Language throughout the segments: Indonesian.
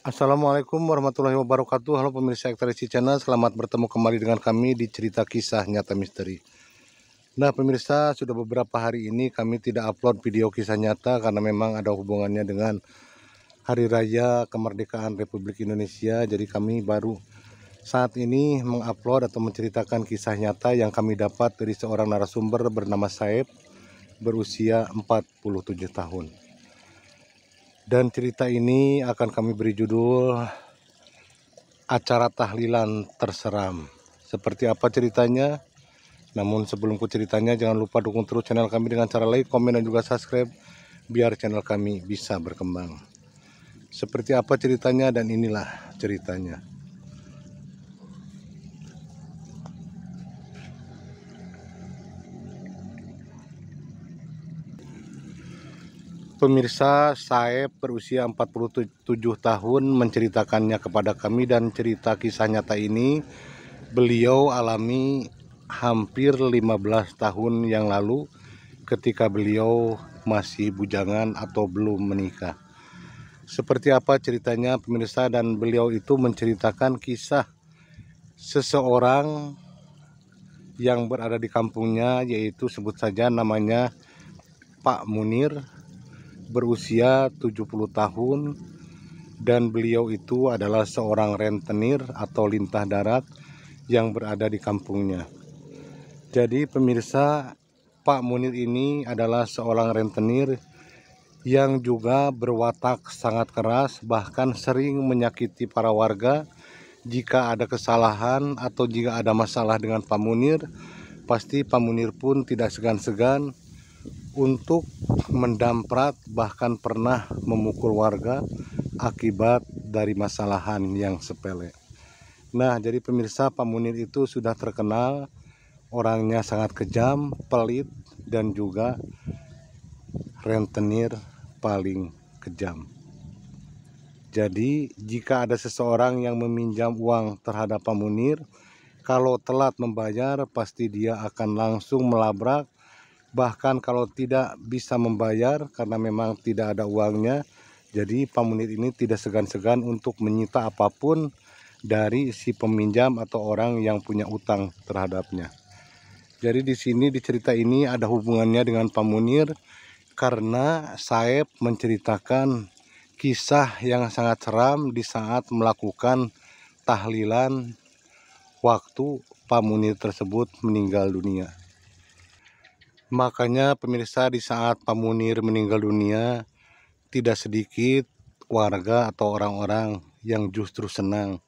Assalamualaikum warahmatullahi wabarakatuh. Halo pemirsa Ekstresi Channel, selamat bertemu kembali dengan kami di cerita kisah nyata misteri. Nah pemirsa, sudah beberapa hari ini kami tidak upload video kisah nyata karena memang ada hubungannya dengan Hari Raya Kemerdekaan Republik Indonesia. Jadi kami baru saat ini mengupload atau menceritakan kisah nyata yang kami dapat dari seorang narasumber bernama Saeb, berusia 47 tahun. Dan cerita ini akan kami beri judul Acara Tahlilan Terseram. Seperti apa ceritanya? Namun sebelum ku ceritanya, jangan lupa dukung terus channel kami dengan cara like, komen, dan juga subscribe biar channel kami bisa berkembang. Seperti apa ceritanya, dan inilah ceritanya. Pemirsa, Saeb berusia 47 tahun menceritakannya kepada kami, dan cerita kisah nyata ini beliau alami hampir 15 tahun yang lalu ketika beliau masih bujangan atau belum menikah. Seperti apa ceritanya pemirsa, dan beliau itu menceritakan kisah seseorang yang berada di kampungnya, yaitu sebut saja namanya Pak Munir, berusia 70 tahun, dan beliau itu adalah seorang rentenir atau lintah darat yang berada di kampungnya. Jadi pemirsa, Pak Munir ini adalah seorang rentenir yang juga berwatak sangat keras, bahkan sering menyakiti para warga. Jika ada kesalahan atau jika ada masalah dengan Pak Munir, pasti Pak Munir pun tidak segan-segan untuk mendamprat, bahkan pernah memukul warga akibat dari masalahan yang sepele. Nah, jadi pemirsa, Pak Munir itu sudah terkenal orangnya sangat kejam, pelit, dan juga rentenir paling kejam. Jadi jika ada seseorang yang meminjam uang terhadap Pak Munir, kalau telat membayar pasti dia akan langsung melabrak. Bahkan kalau tidak bisa membayar karena memang tidak ada uangnya, jadi Pak Munir ini tidak segan-segan untuk menyita apapun dari si peminjam atau orang yang punya utang terhadapnya. Jadi di sini di cerita ini ada hubungannya dengan Pak Munir karena Saeb menceritakan kisah yang sangat seram di saat melakukan tahlilan waktu Pak Munir tersebut meninggal dunia. Makanya pemirsa, di saat Pak Munir meninggal dunia, tidak sedikit warga atau orang-orang yang justru senang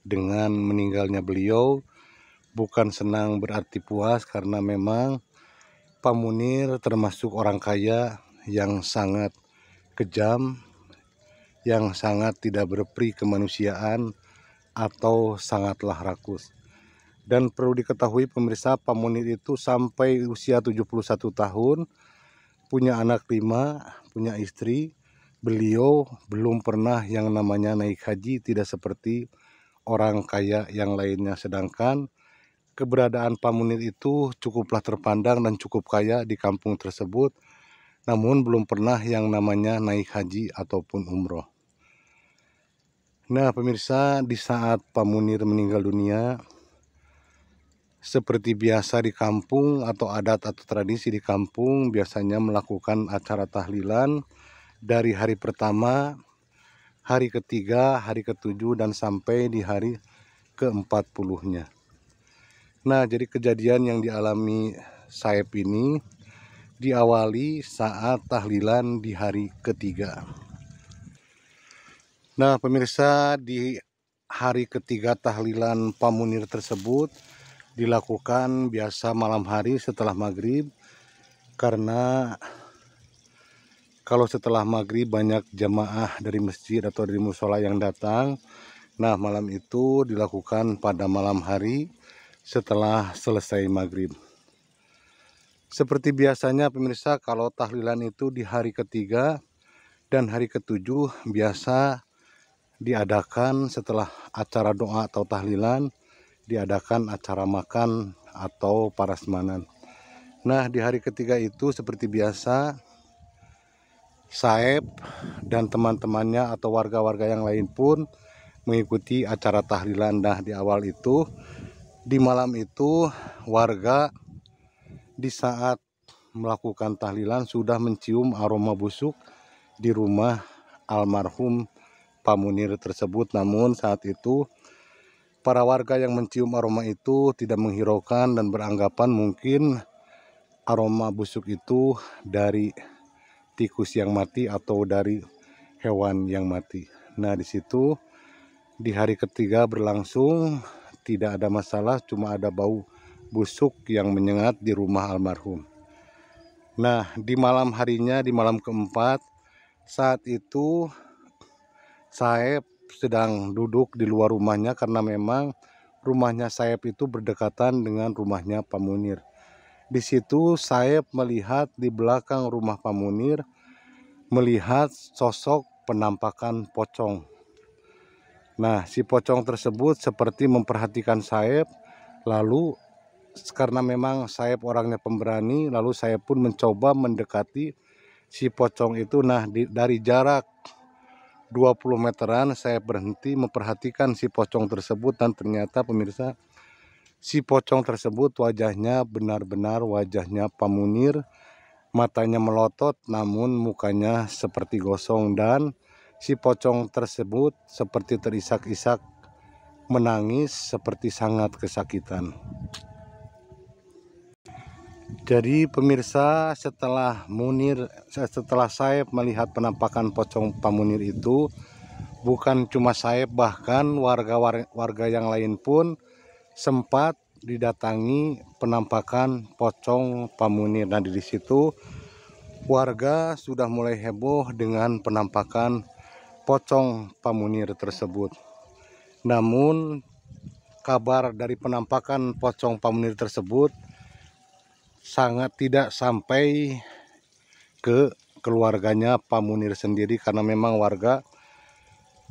dengan meninggalnya beliau. Bukan senang berarti puas, karena memang Pak Munir termasuk orang kaya yang sangat kejam, yang sangat tidak berperi kemanusiaan atau sangatlah rakus. Dan perlu diketahui pemirsa, Pak Munir itu sampai usia 71 tahun, punya anak 5, punya istri. Beliau belum pernah yang namanya naik haji, tidak seperti orang kaya yang lainnya. Sedangkan keberadaan Pak Munir itu cukuplah terpandang dan cukup kaya di kampung tersebut, namun belum pernah yang namanya naik haji ataupun umroh. Nah pemirsa, di saat Pak Munir meninggal dunia, seperti biasa di kampung atau adat atau tradisi di kampung biasanya melakukan acara tahlilan dari hari pertama, hari ketiga, hari ketujuh, dan sampai di hari ke-40-nya. Nah, jadi kejadian yang dialami Saeb ini diawali saat tahlilan di hari ketiga. Nah, pemirsa, di hari ketiga tahlilan Pak Munir tersebut dilakukan biasa malam hari setelah maghrib, karena kalau setelah maghrib banyak jamaah dari masjid atau dari musola yang datang. Nah, malam itu dilakukan pada malam hari setelah selesai maghrib. Seperti biasanya pemirsa, kalau tahlilan itu di hari ketiga dan hari ketujuh biasa diadakan setelah acara doa atau tahlilan, diadakan acara makan atau parasmanan. Nah, di hari ketiga itu seperti biasa Saeb dan teman-temannya atau warga-warga yang lain pun mengikuti acara tahlilan. Nah, di awal itu, di malam itu, warga di saat melakukan tahlilan sudah mencium aroma busuk di rumah almarhum Pak Munir tersebut. Namun saat itu para warga yang mencium aroma itu tidak menghiraukan dan beranggapan mungkin aroma busuk itu dari tikus yang mati atau dari hewan yang mati. Nah, di situ di hari ketiga berlangsung tidak ada masalah, cuma ada bau busuk yang menyengat di rumah almarhum. Nah, di malam harinya, di malam keempat, saat itu Saeb sedang duduk di luar rumahnya karena memang rumahnya Saeb itu berdekatan dengan rumahnya Pak Munir. Di situ Saeb melihat di belakang rumah Pak Munir, melihat sosok penampakan pocong. Nah, si pocong tersebut seperti memperhatikan Saeb, lalu karena memang Saeb orangnya pemberani, lalu Saeb pun mencoba mendekati si pocong itu. Nah, dari jarak 20 meteran saya berhenti memperhatikan si pocong tersebut, dan ternyata pemirsa, si pocong tersebut wajahnya benar-benar wajahnya Pak Munir, matanya melotot namun mukanya seperti gosong, dan si pocong tersebut seperti terisak-isak menangis seperti sangat kesakitan. Jadi pemirsa, setelah Saeb melihat penampakan pocong Pak Munir itu, bukan cuma Saeb, bahkan warga yang lain pun sempat didatangi penampakan pocong Pak Munir. Nah, di situ warga sudah mulai heboh dengan penampakan pocong Pak Munir tersebut. Namun kabar dari penampakan pocong Pak Munir tersebut sangat tidak sampai ke keluarganya Pak Munir sendiri, karena memang warga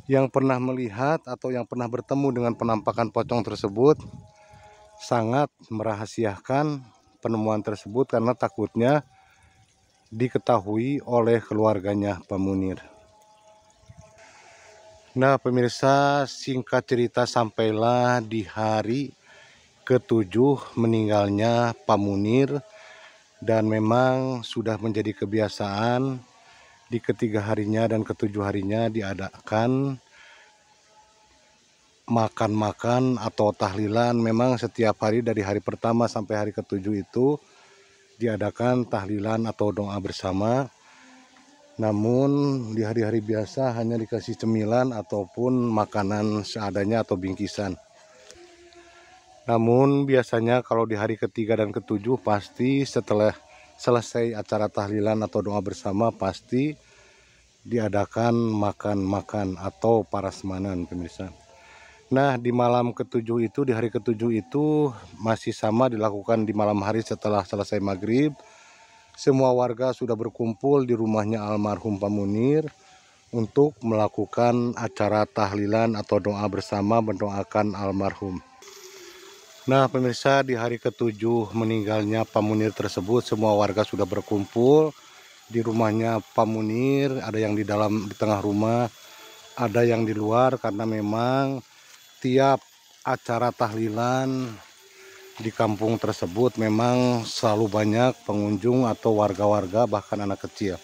yang pernah melihat atau yang pernah bertemu dengan penampakan pocong tersebut sangat merahasiakan penemuan tersebut karena takutnya diketahui oleh keluarganya Pak Munir. Nah, pemirsa, singkat cerita sampailah di hari ke-7 meninggalnya Pak Munir, dan memang sudah menjadi kebiasaan di ketiga harinya dan ke-7 harinya diadakan makan-makan atau tahlilan. Memang setiap hari dari hari pertama sampai hari ke-7 itu diadakan tahlilan atau doa bersama. Namun di hari-hari biasa hanya dikasih cemilan ataupun makanan seadanya atau bingkisan. Namun biasanya kalau di hari ketiga dan ke-7 pasti setelah selesai acara tahlilan atau doa bersama pasti diadakan makan-makan atau parasmanan, pemirsa. Nah, di malam ke-7 itu, di hari ke-7 itu masih sama dilakukan di malam hari setelah selesai maghrib. Semua warga sudah berkumpul di rumahnya almarhum Pak Munir untuk melakukan acara tahlilan atau doa bersama mendoakan almarhum. Nah, pemirsa, di hari ke-7 meninggalnya Pak Munir tersebut, semua warga sudah berkumpul di rumahnya Pak Munir. Ada yang di tengah rumah, ada yang di luar, karena memang tiap acara tahlilan di kampung tersebut memang selalu banyak pengunjung atau warga-warga, bahkan anak kecil.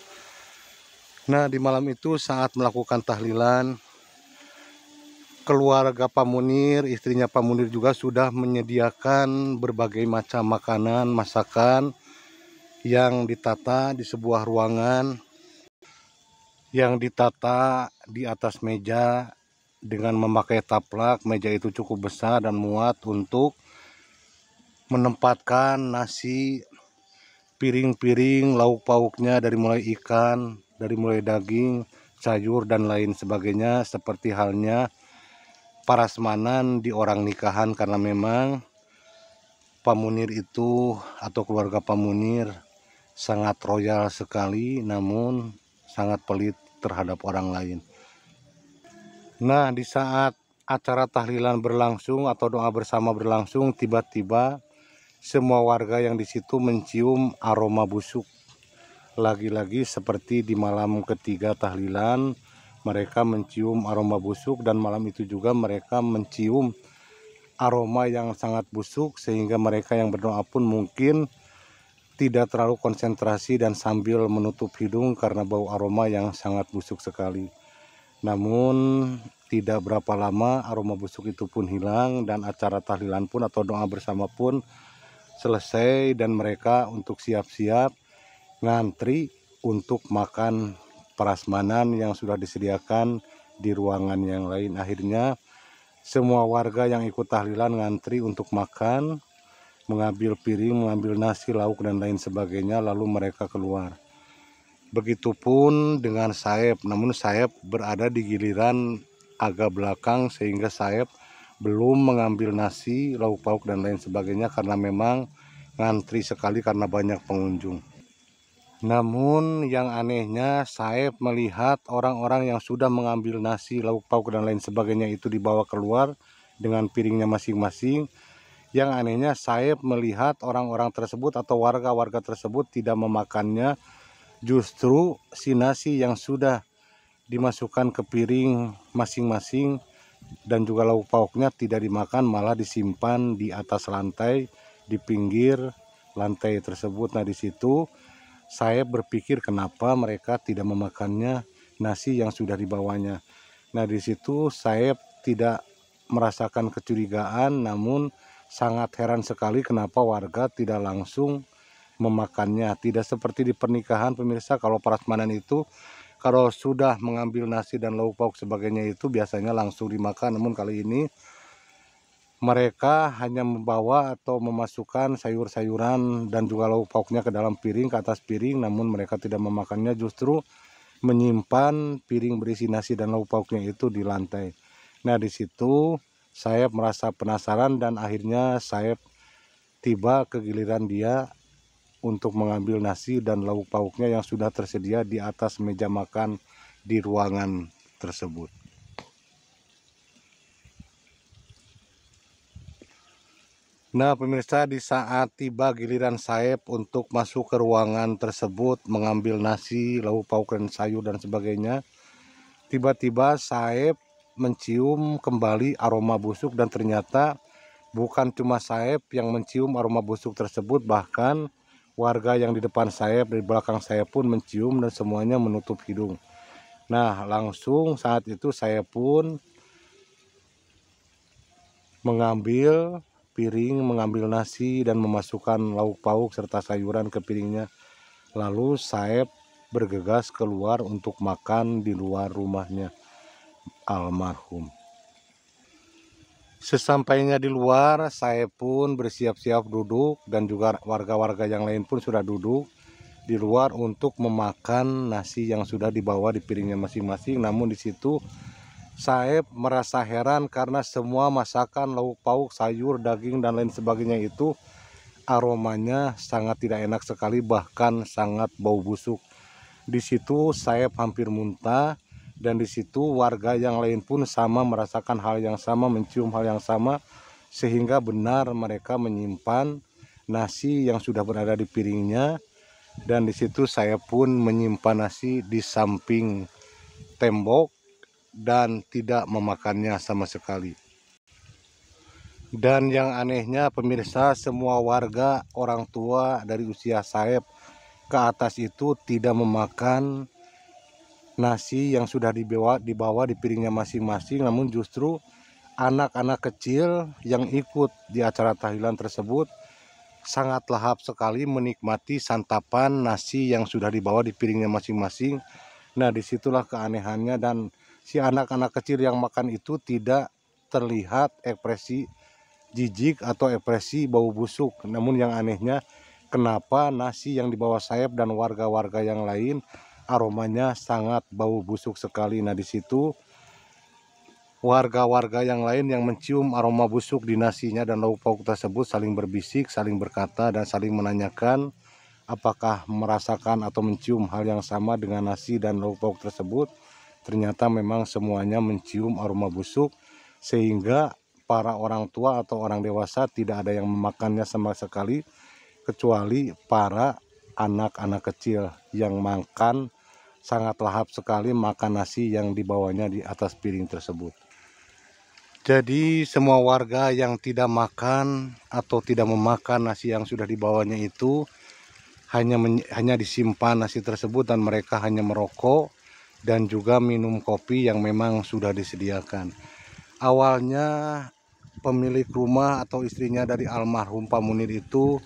Nah, di malam itu saat melakukan tahlilan, keluarga Pak Munir, istrinya Pak Munir juga sudah menyediakan berbagai macam makanan, masakan yang ditata di sebuah ruangan, yang ditata di atas meja dengan memakai taplak. Meja itu cukup besar dan muat untuk menempatkan nasi, piring-piring, lauk pauknya dari mulai ikan, dari mulai daging, sayur, dan lain sebagainya, seperti halnya parasmanan di orang nikahan, karena memang Pak Munir itu atau keluarga Pak Munir sangat royal sekali, namun sangat pelit terhadap orang lain. Nah, di saat acara tahlilan berlangsung atau doa bersama berlangsung, tiba-tiba semua warga yang di situ mencium aroma busuk. Lagi-lagi seperti di malam ketiga tahlilan, mereka mencium aroma busuk, dan malam itu juga mereka mencium aroma yang sangat busuk, sehingga mereka yang berdoa pun mungkin tidak terlalu konsentrasi dan sambil menutup hidung karena bau aroma yang sangat busuk sekali. Namun tidak berapa lama aroma busuk itu pun hilang, dan acara tahlilan pun atau doa bersama pun selesai, dan mereka untuk siap-siap ngantri untuk makan prasmanan yang sudah disediakan di ruangan yang lain. Akhirnya semua warga yang ikut tahlilan ngantri untuk makan, mengambil piring, mengambil nasi, lauk, dan lain sebagainya, lalu mereka keluar. Begitupun dengan Saeb, namun Saeb berada di giliran agak belakang, sehingga Saeb belum mengambil nasi, lauk pauk, dan lain sebagainya karena memang ngantri sekali karena banyak pengunjung. Namun yang anehnya, Saeb melihat orang-orang yang sudah mengambil nasi, lauk pauk, dan lain sebagainya itu dibawa keluar dengan piringnya masing-masing. Yang anehnya, Saeb melihat orang-orang tersebut atau warga-warga tersebut tidak memakannya. Justru si nasi yang sudah dimasukkan ke piring masing-masing dan juga lauk pauknya tidak dimakan, malah disimpan di atas lantai, di pinggir lantai tersebut. Nah, di situ saya berpikir kenapa mereka tidak memakannya nasi yang sudah dibawanya. Nah, di situ saya tidak merasakan kecurigaan, namun sangat heran sekali kenapa warga tidak langsung memakannya. Tidak seperti di pernikahan, pemirsa, kalau prasmanan itu kalau sudah mengambil nasi dan lauk pauk sebagainya itu biasanya langsung dimakan. Namun kali ini mereka hanya membawa atau memasukkan sayur-sayuran dan juga lauk pauknya ke dalam piring, ke atas piring, namun mereka tidak memakannya, justru menyimpan piring berisi nasi dan lauk pauknya itu di lantai. Nah, di situ saya merasa penasaran, dan akhirnya saya tiba ke giliran dia untuk mengambil nasi dan lauk pauknya yang sudah tersedia di atas meja makan di ruangan tersebut. Nah, pemirsa, di saat tiba giliran Saeb untuk masuk ke ruangan tersebut mengambil nasi, lauk pauk, dan sayur dan sebagainya, tiba-tiba Saeb mencium kembali aroma busuk, dan ternyata bukan cuma Saeb yang mencium aroma busuk tersebut, bahkan warga yang di depan Saeb, di belakang saya pun mencium, dan semuanya menutup hidung. Nah, langsung saat itu saya pun mengambil piring, mengambil nasi, dan memasukkan lauk pauk serta sayuran ke piringnya. Lalu Saeb bergegas keluar untuk makan di luar rumahnya almarhum. Sesampainya di luar, saya pun bersiap-siap duduk, dan juga warga-warga yang lain pun sudah duduk di luar untuk memakan nasi yang sudah dibawa di piringnya masing-masing. Namun di situ Saeb merasa heran karena semua masakan, lauk pauk, sayur, daging, dan lain sebagainya itu aromanya sangat tidak enak sekali, bahkan sangat bau busuk. Di situ Saeb hampir muntah, dan di situ warga yang lain pun sama merasakan hal yang sama, mencium hal yang sama, sehingga benar mereka menyimpan nasi yang sudah berada di piringnya. Dan di situ saya pun menyimpan nasi di samping tembok dan tidak memakannya sama sekali. Dan yang anehnya, pemirsa, semua warga, orang tua dari usia Saeb ke atas itu tidak memakan nasi yang sudah dibawa di piringnya masing-masing, namun justru anak-anak kecil yang ikut di acara tahlilan tersebut sangat lahap sekali menikmati santapan nasi yang sudah dibawa di piringnya masing-masing. Nah, disitulah keanehannya, dan si anak-anak kecil yang makan itu tidak terlihat ekspresi jijik atau ekspresi bau busuk. Namun yang anehnya, kenapa nasi yang dibawa Saeb dan warga-warga yang lain aromanya sangat bau busuk sekali. Nah, di situ warga-warga yang lain yang mencium aroma busuk di nasinya dan lauk pauk tersebut saling berbisik, saling berkata, dan saling menanyakan apakah merasakan atau mencium hal yang sama dengan nasi dan lauk pauk tersebut. Ternyata memang semuanya mencium aroma busuk, sehingga para orang tua atau orang dewasa tidak ada yang memakannya sama sekali, kecuali para anak-anak kecil yang makan sangat lahap sekali makan nasi yang dibawanya di atas piring tersebut. Jadi semua warga yang tidak makan atau tidak memakan nasi yang sudah dibawanya itu hanya disimpan nasi tersebut, dan mereka hanya merokok dan juga minum kopi yang memang sudah disediakan. Awalnya pemilik rumah atau istrinya dari almarhum Pak Munir itu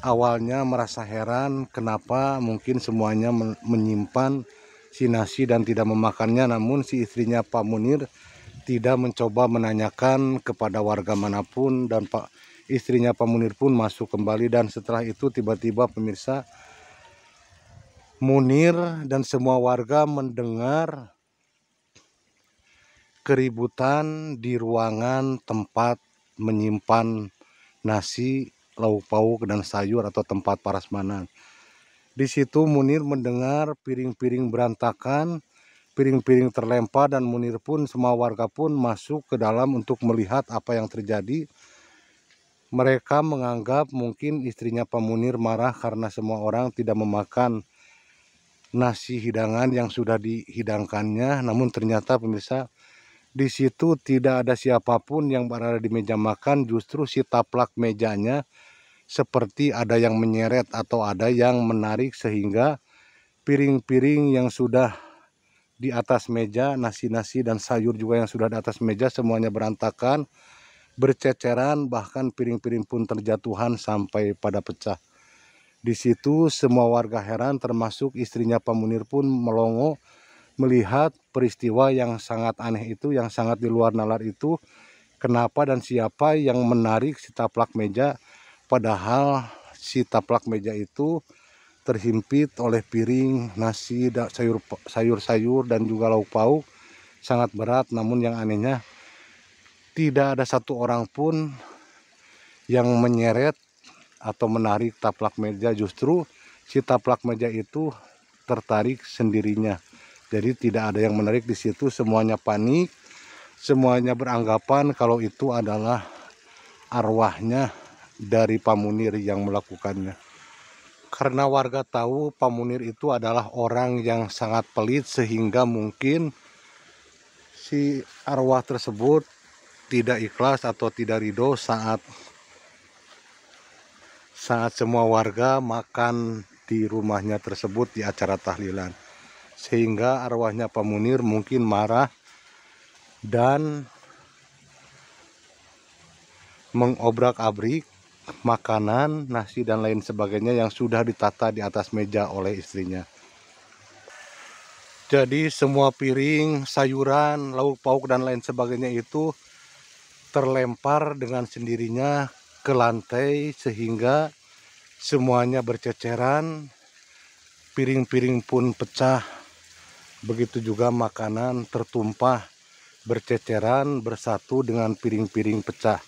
awalnya merasa heran kenapa mungkin semuanya menyimpan si nasi dan tidak memakannya, namun si istrinya Pak Munir tidak mencoba menanyakan kepada warga manapun, dan istrinya Pak Munir pun masuk kembali. Dan setelah itu tiba-tiba pemirsa, Munir dan semua warga mendengar keributan di ruangan tempat menyimpan nasi, lauk pauk dan sayur atau tempat prasmanan. Di situ Munir mendengar piring-piring berantakan, piring-piring terlempar, dan Munir pun semua warga pun masuk ke dalam untuk melihat apa yang terjadi. Mereka menganggap mungkin istrinya Pak Munir marah karena semua orang tidak memakan nasi hidangan yang sudah dihidangkannya. Namun ternyata pemirsa, di situ tidak ada siapapun yang berada di meja makan, justru si taplak mejanya seperti ada yang menyeret atau ada yang menarik, sehingga piring-piring yang sudah di atas meja, nasi-nasi dan sayur juga yang sudah di atas meja, semuanya berantakan, berceceran, bahkan piring-piring pun terjatuhan sampai pada pecah. Di situ semua warga heran, termasuk istrinya Pak Munir pun melongo melihat peristiwa yang sangat aneh itu, yang sangat di luar nalar itu. Kenapa dan siapa yang menarik si taplak meja, padahal si taplak meja itu terhimpit oleh piring, nasi, sayur-sayur dan juga lauk pauk sangat berat. Namun yang anehnya tidak ada satu orang pun yang menyeret atau menarik taplak meja, justru si taplak meja itu tertarik sendirinya. Jadi tidak ada yang menarik di situ, semuanya panik, semuanya beranggapan kalau itu adalah arwahnya dari Pak Munir yang melakukannya. Karena warga tahu Pak Munir itu adalah orang yang sangat pelit, sehingga mungkin si arwah tersebut tidak ikhlas atau tidak ridho saat semua warga makan di rumahnya tersebut di acara tahlilan. Sehingga arwahnya Pak Munir mungkin marah dan mengobrak-abrik makanan, nasi dan lain sebagainya yang sudah ditata di atas meja oleh istrinya. Jadi semua piring, sayuran, lauk pauk dan lain sebagainya itu terlempar dengan sendirinya ke lantai, sehingga semuanya berceceran, piring-piring pun pecah. Begitu juga makanan tertumpah, berceceran, bersatu dengan piring-piring pecah.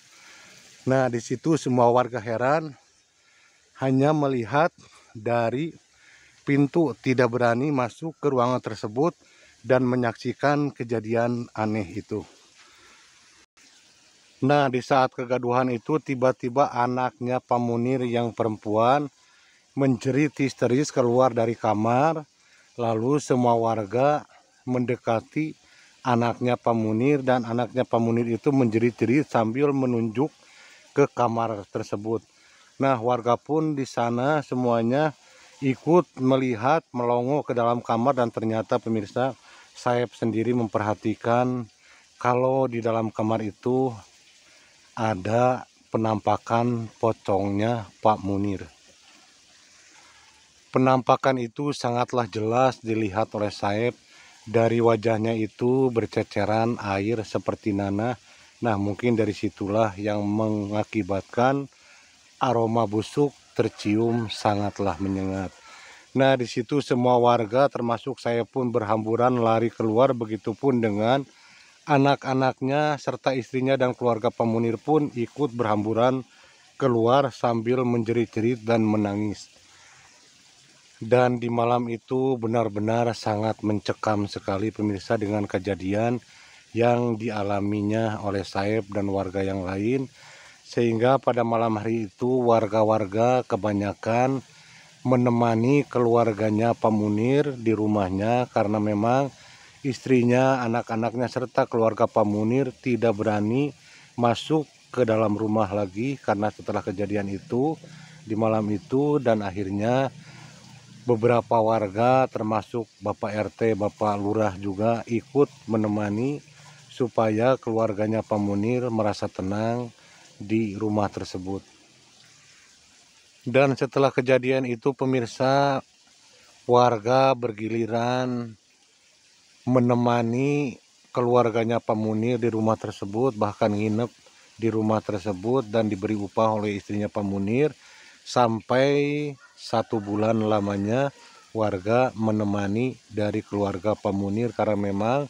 Nah, di situ semua warga heran, hanya melihat dari pintu, tidak berani masuk ke ruangan tersebut dan menyaksikan kejadian aneh itu. Nah, di saat kegaduhan itu tiba-tiba anaknya Pak Munir yang perempuan menjerit histeris keluar dari kamar. Lalu semua warga mendekati anaknya Pak Munir, dan anaknya Pak Munir itu menjerit-jerit sambil menunjuk ke kamar tersebut. Nah, warga pun di sana semuanya ikut melihat, melongo ke dalam kamar, dan ternyata pemirsa, Saeb sendiri memperhatikan kalau di dalam kamar itu ada penampakan pocongnya Pak Munir. Penampakan itu sangatlah jelas dilihat oleh Saeb. Dari wajahnya itu berceceran air seperti nanah. Nah, mungkin dari situlah yang mengakibatkan aroma busuk tercium sangatlah menyengat. Nah, di situ semua warga termasuk saya pun berhamburan lari keluar, begitupun dengan anak-anaknya serta istrinya dan keluarga Pak Munir pun ikut berhamburan keluar sambil menjerit-jerit dan menangis. Dan di malam itu benar-benar sangat mencekam sekali pemirsa, dengan kejadian yang dialaminya oleh Saeb dan warga yang lain. Sehingga pada malam hari itu warga-warga kebanyakan menemani keluarganya Pak Munir di rumahnya karena memang istrinya, anak-anaknya serta keluarga Pak Munir tidak berani masuk ke dalam rumah lagi karena setelah kejadian itu di malam itu, dan akhirnya beberapa warga termasuk Bapak RT, Bapak Lurah juga ikut menemani supaya keluarganya Pak Munir merasa tenang di rumah tersebut. Dan setelah kejadian itu pemirsa, warga bergiliran menemani keluarganya Pak Munir di rumah tersebut, bahkan nginep di rumah tersebut dan diberi upah oleh istrinya Pak Munir sampai 1 bulan lamanya warga menemani dari keluarga Pak Munir karena memang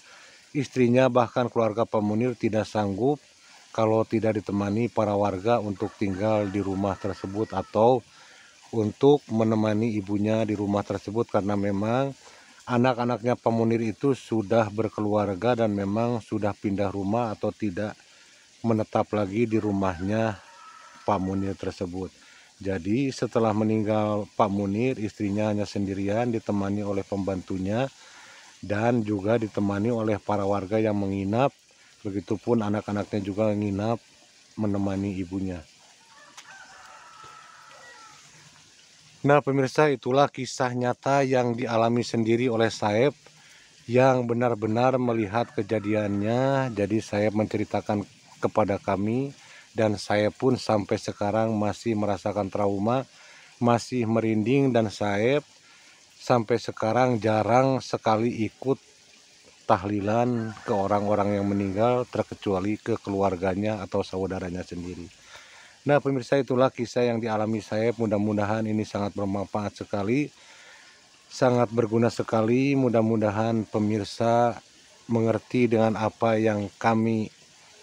istrinya bahkan keluarga Pak Munir tidak sanggup kalau tidak ditemani para warga untuk tinggal di rumah tersebut atau untuk menemani ibunya di rumah tersebut karena memang anak-anaknya Pak Munir itu sudah berkeluarga dan memang sudah pindah rumah atau tidak menetap lagi di rumahnya Pak Munir tersebut. Jadi setelah meninggal Pak Munir, istrinya hanya sendirian ditemani oleh pembantunya dan juga ditemani oleh para warga yang menginap. Begitupun anak-anaknya juga menginap menemani ibunya. Nah pemirsa, itulah kisah nyata yang dialami sendiri oleh Saeb yang benar-benar melihat kejadiannya. Jadi Saeb menceritakan kepada kami dan saya pun sampai sekarang masih merasakan trauma, masih merinding, dan Saeb sampai sekarang jarang sekali ikut tahlilan ke orang-orang yang meninggal terkecuali ke keluarganya atau saudaranya sendiri. Nah pemirsa, itulah kisah yang dialami saya. Mudah-mudahan ini sangat bermanfaat sekali, sangat berguna sekali. Mudah-mudahan pemirsa mengerti dengan apa yang kami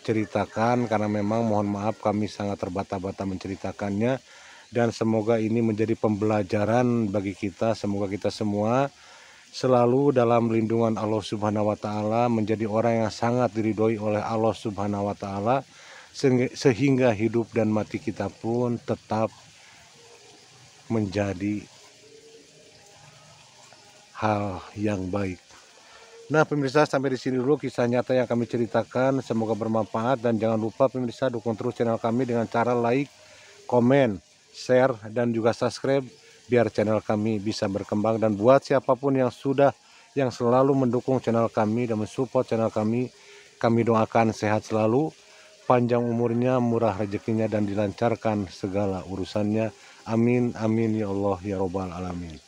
ceritakan karena memang mohon maaf kami sangat terbata-bata menceritakannya, dan semoga ini menjadi pembelajaran bagi kita. Semoga kita semua selalu dalam lindungan Allah Subhanahu wa taala, menjadi orang yang sangat diridhoi oleh Allah Subhanahu wa taala, sehingga hidup dan mati kita pun tetap menjadi hal yang baik. Nah pemirsa, sampai di sini dulu kisah nyata yang kami ceritakan. Semoga bermanfaat dan jangan lupa pemirsa dukung terus channel kami dengan cara like, komen, share, dan juga subscribe biar channel kami bisa berkembang. Dan buat siapapun yang selalu mendukung channel kami dan mensupport channel kami doakan sehat selalu, panjang umurnya, murah rezekinya, dan dilancarkan segala urusannya. Amin amin ya Allah ya robbal alamin.